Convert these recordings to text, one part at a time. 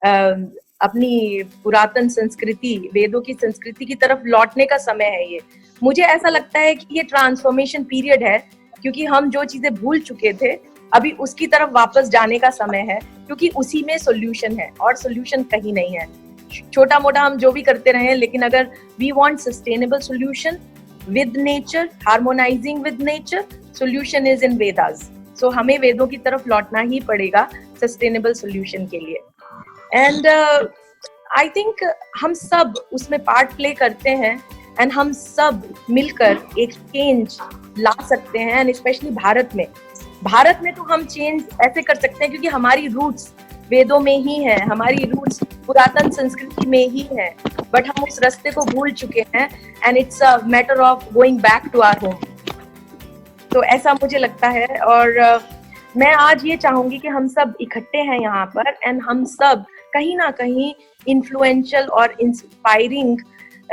अपनी पुरातन संस्कृति, वेदों की संस्कृति की तरफ लौटने का समय है ये। मुझे ऐसा लगता है कि ये ट्रांसफॉर्मेशन पीरियड है, क्योंकि हम जो चीजें भूल चुके थे अभी उसकी तरफ वापस जाने का समय है, क्योंकि उसी में सॉल्यूशन है और सॉल्यूशन कहीं नहीं है। छोटा मोटा हम जो भी करते रहे, लेकिन अगर we want sustainable solution with nature, harmonising with nature, solution is in Vedas. So हमें वेदों की तरफ लौटना ही पड़ेगा सस्टेनेबल सॉल्यूशन के लिए। एंड आई थिंक हम सब उसमें पार्ट प्ले करते हैं, एंड हम सब मिलकर एक चेंज ला सकते हैं। एंड स्पेशली भारत में तो हम चेंज ऐसे कर सकते हैं क्योंकि हमारी रूट्स वेदों में ही है, हमारी रूट्स पुरातन संस्कृति में ही है, बट हम उस रास्ते को भूल चुके हैं, and it's a matter of going back to our home. तो ऐसा मुझे लगता है। और मैं आज ये चाहूंगी कि हम सब इकट्ठे हैं यहाँ पर, एंड हम सब कहीं ना कहीं इन्फ्लुएंशियल और इंस्पायरिंग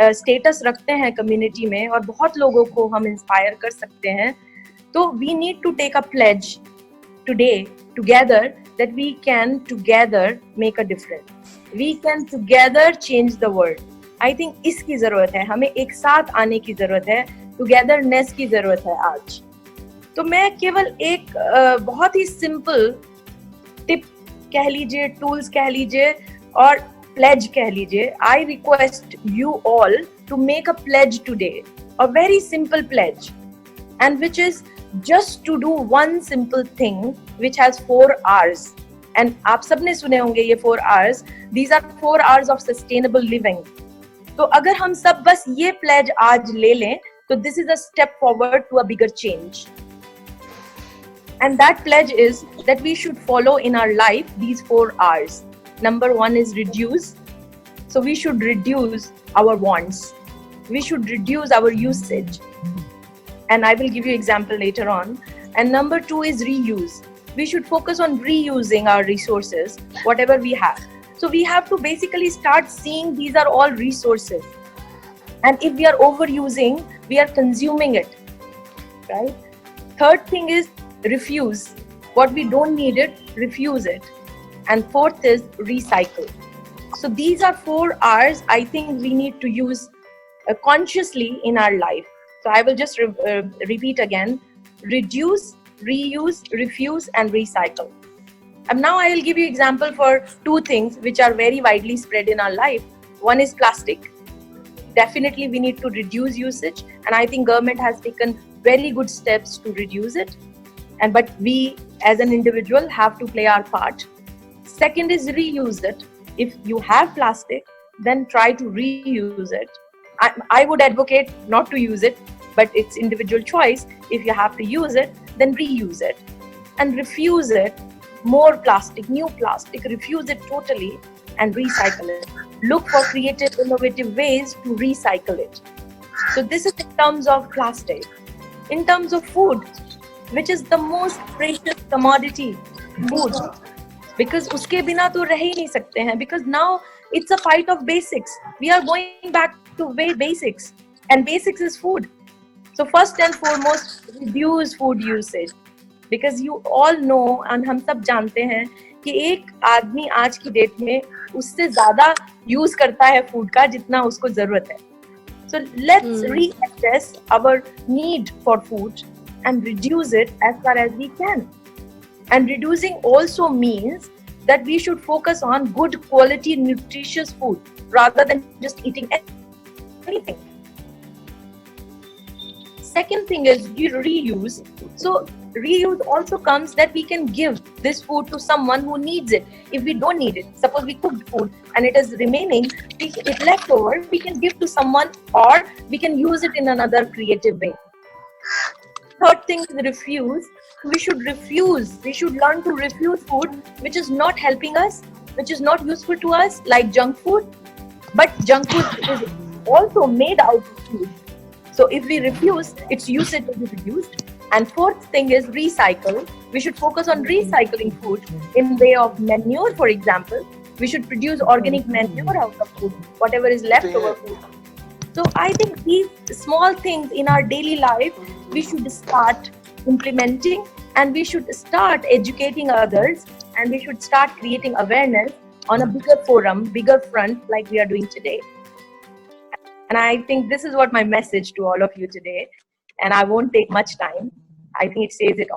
स्टेटस रखते हैं कम्युनिटी में, और बहुत लोगों को हम इंस्पायर कर सकते हैं। तो we need to take a pledge today together that we can together make a difference. We can together change the world. I think इसकी जरूरत है, हमें एक साथ आने की जरूरत है, टुगेदरनेस की जरूरत है आज। तो मैं केवल एक बहुत ही सिंपल टिप कह लीजिए, टूल्स कह लीजिए, और प्लेज कह लीजिए। I request you all to make a pledge today, a very simple pledge, and which is just to do one simple thing which has 4 R's. And आप सबने सुने होंगे ये 4 R's. These are 4 R's of sustainable living. तो अगर हम सब बस ये pledge आज ले लें, तो this is a step forward to a bigger change. And that pledge is that we should follow in our life these 4 R's. Number 1 is reduce. So we should reduce our wants. We should reduce our usage. And I will give you example later on. And number 2 is reuse. We should focus on reusing our resources, whatever we have. So we have to basically start seeing these are all resources. And if we are overusing, we are consuming it, right? Third thing is refuse. What we don't need it, refuse it. And fourth is recycle. So these are 4 R's I think we need to use consciously in our life. So I will just repeat again: reduce, reuse, refuse, and recycle. And now I will give you example for 2 things which are very widely spread in our life. One is plastic. Definitely we need to reduce usage, and I think government has taken very good steps to reduce it. But we as an individual have to play our part. Second is reuse it. If you have plastic, then try to reuse it. I would advocate not to use it, but it's individual choice. If you have to use it, then reuse it. And refuse it, more plastic, new plastic, refuse it totally and recycle it. Look for creative, innovative ways to recycle it. So this is in terms of plastic. In terms of food, which is the most precious commodity, food. Because uske bina to reh hi nahi sakte hain, because now it's a fight of basics. We are going back to basics, and basics is food. So first and foremost, reduce food usage, because you all know and हम सब जानते हैं कि एक आदमी आज की date में उससे ज़्यादा यूज करता है फूड का जितना उसको जरूरत है. So let's reassess our need for food and reduce it as far as we can. And reducing also means that we should focus on good quality nutritious food rather than just eating anything. Second thing is reuse. So reuse also comes that we can give this food to someone who needs it. If we don't need it, suppose we cooked food and it is remaining, it's left over, we can give to someone, or we can use it in another creative way. Third thing is refuse. We should learn to refuse food which is not helping us, which is not useful to us, like junk food. But junk food is also made out of food. So if we refuse, its usage will be reduced. And fourth thing is recycle. We should focus on recycling food in way of manure, for example. We should produce organic manure out of food, whatever is left over food. So I think these small things in our daily life, we should start implementing, and we should start educating others, and we should start creating awareness on a bigger forum, bigger front, like we are doing today. And I think this is what my message to all of you today. And I won't take much time. I think it says it all.